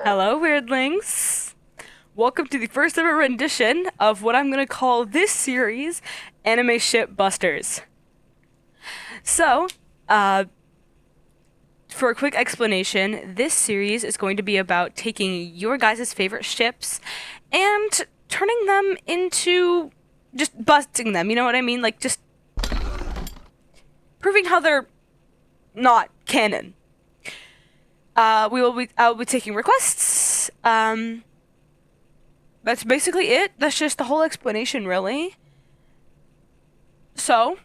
Hello, weirdlings. Welcome to the first ever rendition of what I'm gonna call this series, Anime Ship Busters. So, for a quick explanation, this series is going to be about taking your guys' favorite ships and turning them into just busting them, you know what I mean? Like, just proving how they're not canon. I'll be taking requests. That's basically it. That's just the whole explanation, really. So,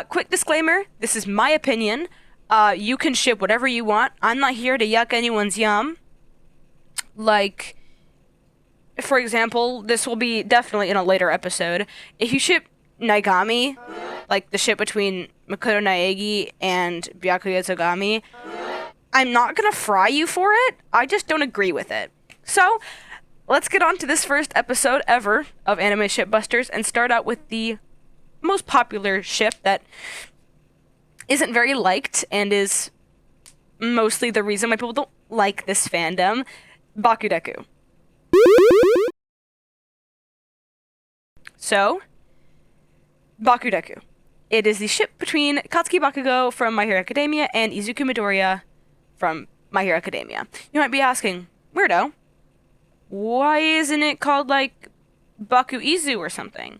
quick disclaimer, this is my opinion. You can ship whatever you want. I'm not here to yuck anyone's yum. Like, for example, this will be definitely in a later episode. If you ship Naigami, like the ship between Makoto Naegi and Byakuya Tsugami, I'm not gonna fry you for it. I just don't agree with it. So, let's get on to this first episode ever of Anime Ship Busters and start out with the most popular ship that isn't very liked and is mostly the reason why people don't like this fandom, BakuDeku. So, BakuDeku. It is the ship between Katsuki Bakugo from My Hero Academia and Izuku Midoriya from My Hero Academia. You might be asking, weirdo, why isn't it called, like, Baku Izu or something?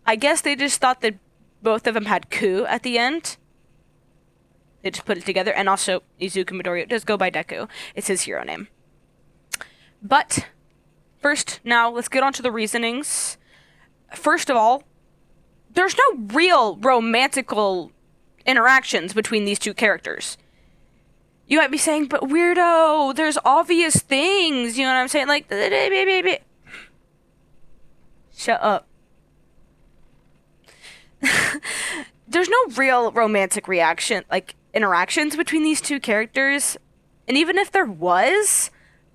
I guess they just thought that both of them had ku at the end. They just put it together, and also Izuku Midoriya does go by Deku. It's his hero name. But, first, now, let's get on to the reasonings. First of all, there's no real romantical interactions between these two characters. You might be saying, but weirdo, there's obvious things, you know what I'm saying? Like, shut up. There's no real romantic interactions between these two characters. And even if there was,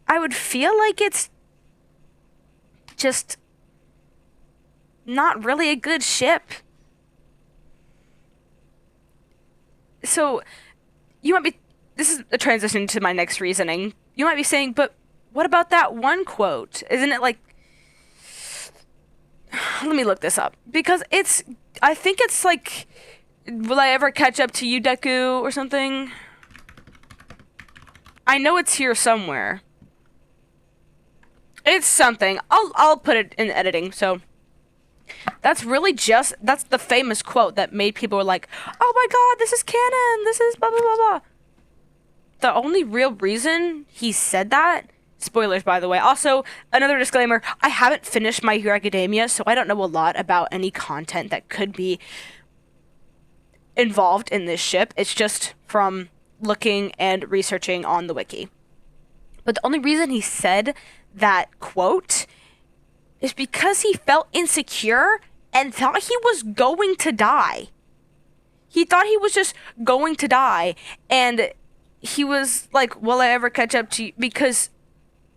I would feel like it's just not really a good ship. So, this is a transition to my next reasoning. You might be saying, but what about that one quote? Isn't it like... Let me look this up. Because I think it's like, will I ever catch up to you, Deku, or something? I know it's here somewhere. It's something. I'll put it in editing, so... That's the famous quote that made people like, oh my god, this is canon, this is blah blah blah blah. The only real reason he said that, spoilers by the way, also, another disclaimer, I haven't finished My Hero Academia, so I don't know a lot about any content that could be involved in this ship. It's just from looking and researching on the wiki. But the only reason he said that quote is because he felt insecure and thought he was going to die. He thought he was just going to die, and he was like, will I ever catch up to you? Because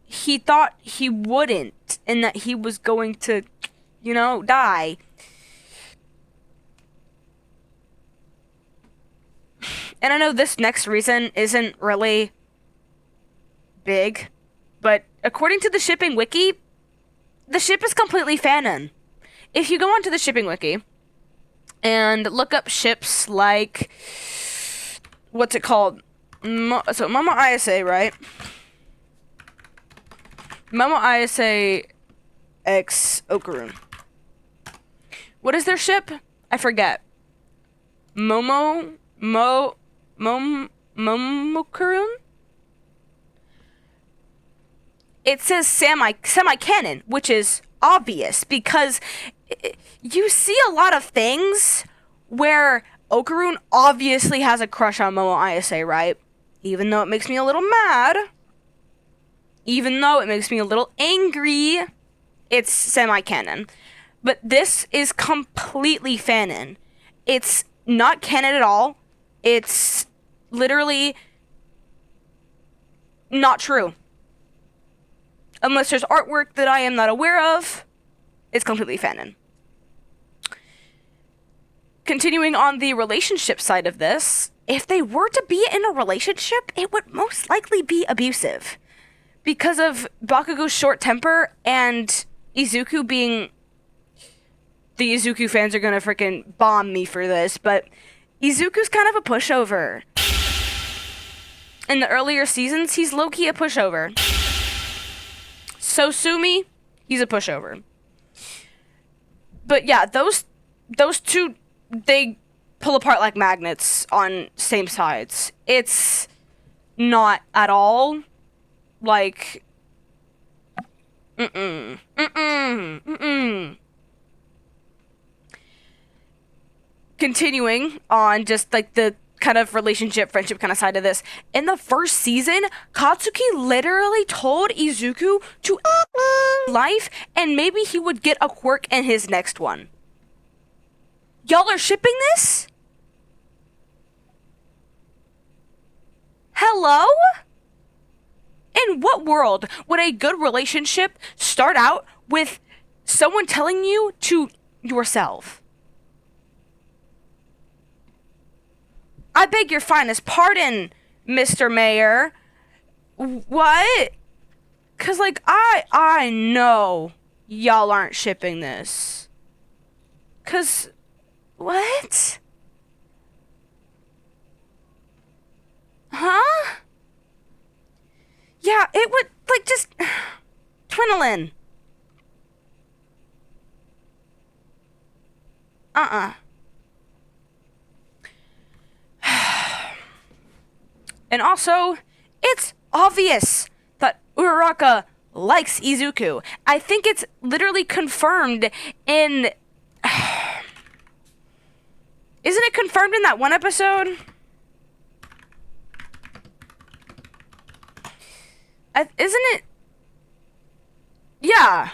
he thought he wouldn't, and that he was going to, die. And I know this next reason isn't really big, but according to the shipping wiki, the ship is completely fanon. If you go onto the shipping wiki and look up ships like, what's it called? So Momo Ayase, right? Momo Ayase X Okarun. What is their ship? I forget. Momokarun? It says semi-canon, which is obvious because you see a lot of things where Okarun obviously has a crush on Momo Ayase, right? Even though it makes me a little mad, even though it makes me a little angry, it's semi-canon. But this is completely fanon. It's not canon at all. It's literally not true. Unless there's artwork that I am not aware of, it's completely fanon. Continuing on the relationship side of this, if they were to be in a relationship, it would most likely be abusive. Because of Bakugo's short temper and Izuku being... The Izuku fans are gonna freaking bomb me for this, but Izuku's kind of a pushover. In the earlier seasons, he's low-key a pushover. Sosumi, he's a pushover. But yeah, those two, they pull apart like magnets on same sides. It's not at all like continuing on just like the kind of relationship, friendship kind of side of this. In the first season, Katsuki literally told Izuku to life and maybe he would get a quirk in his next one. Y'all are shipping this? Hello? In what world would a good relationship start out with someone telling you to yourself? I beg your finest pardon, Mr. Mayor. What? Cause like I know y'all aren't shipping this. Cause what? Huh? Yeah, it would like just Twinalin. And also, it's obvious that Uraraka likes Izuku. I think it's literally confirmed in... Isn't it confirmed in that one episode? Isn't it? Yeah.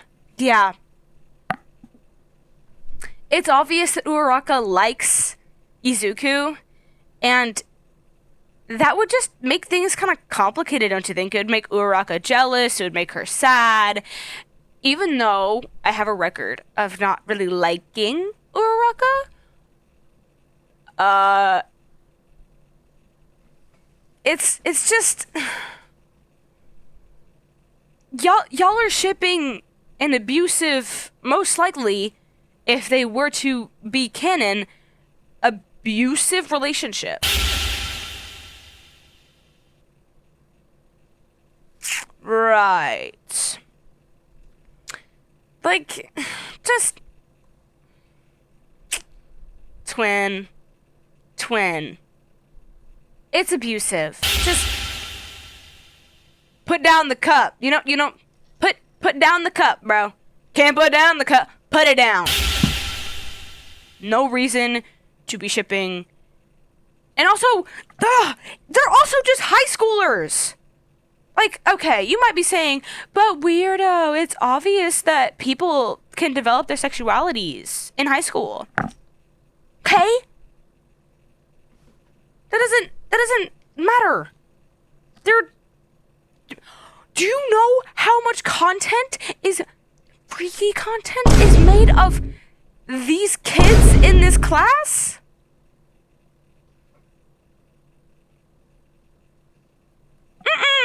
It's obvious that Uraraka likes Izuku, and that would just make things kind of complicated, don't you think? It would make Uraraka jealous, it would make her sad. Even though I have a record of not really liking Uraraka, it's just... Y'all are shipping an abusive, most likely, if they were to be canon, abusive relationship. Right. Like, just... Twin. It's abusive. Just... Put down the cup. You know, put down the cup, bro. Can't put down the cup. Put it down. No reason to be shipping. And also, they're also just high schoolers. Like, okay, you might be saying, but weirdo, it's obvious that people can develop their sexualities in high school. Okay? That doesn't matter. Do you know how much freaky content is made of these kids in this class?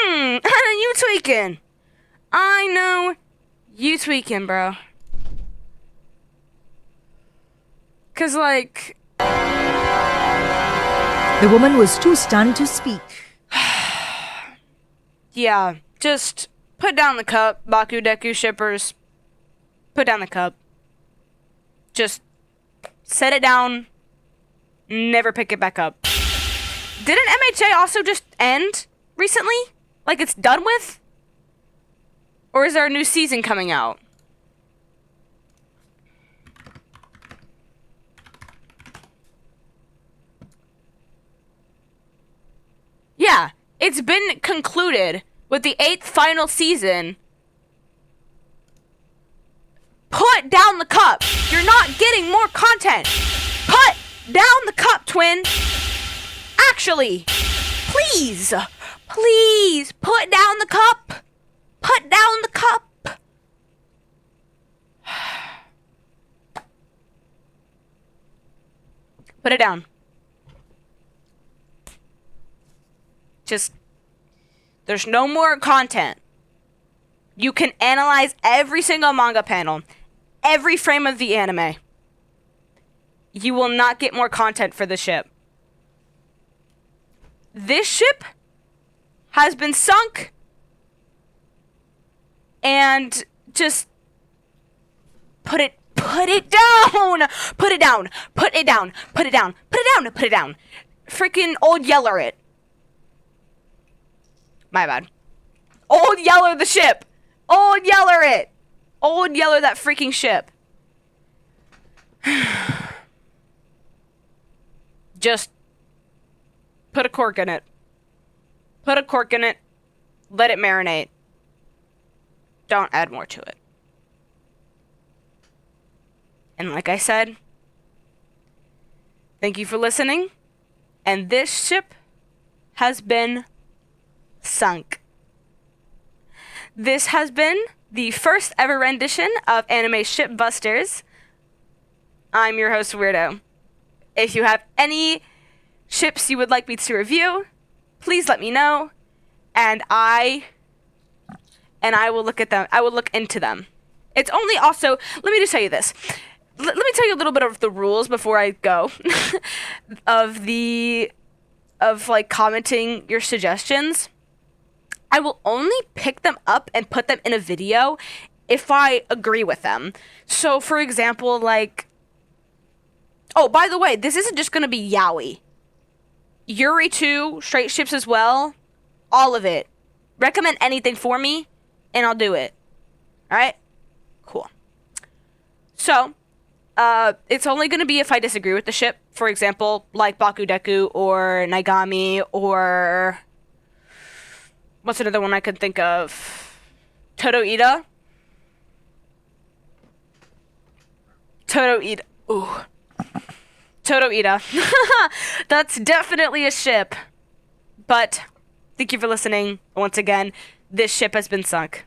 You tweaking. I know you tweaking, bro. Cause like... The woman was too stunned to speak. Yeah, just put down the cup, BakuDeku shippers. Put down the cup. Just set it down. Never pick it back up. Didn't MHA also just end recently? Like it's done with? Or is there a new season coming out? Yeah, it's been concluded with the 8th final season. Put down the cup. You're not getting more content. Put down the cup, twin. Actually, please put down the cup. Put down the cup. Put it down. Just, there's no more content. You can analyze every single manga panel, every frame of the anime. You will not get more content for the ship. This ship has been sunk, and just put it down, put it down, put it down, put it down, put it down, put it down. Freaking Old Yeller it. My bad. Old Yeller the ship. Old Yeller it. Old Yeller that freaking ship. Just put a cork in it. Put a cork in it. Let it marinate. Don't add more to it. And like I said, thank you for listening. And this ship has been sunk. This has been the first ever rendition of Anime Ship Busters. I'm your host, Weirdo. If you have any ships you would like me to review, please let me know, and I will look at them. I will look into them. It's only also, let me just tell you this. Let me tell you a little bit of the rules before I go of like commenting your suggestions. I will only pick them up and put them in a video if I agree with them. So, for example, like, oh, by the way, this isn't just going to be yaoi. Yuri 2, straight ships as well, all of it. Recommend anything for me, and I'll do it. Alright? Cool. So, it's only going to be if I disagree with the ship. For example, like BakuDeku or Naigami or... what's another one I could think of? Todo-Ida? Todo-Ida. Ooh. Todo-Ida. That's definitely a ship. But, thank you for listening. Once again, this ship has been sunk.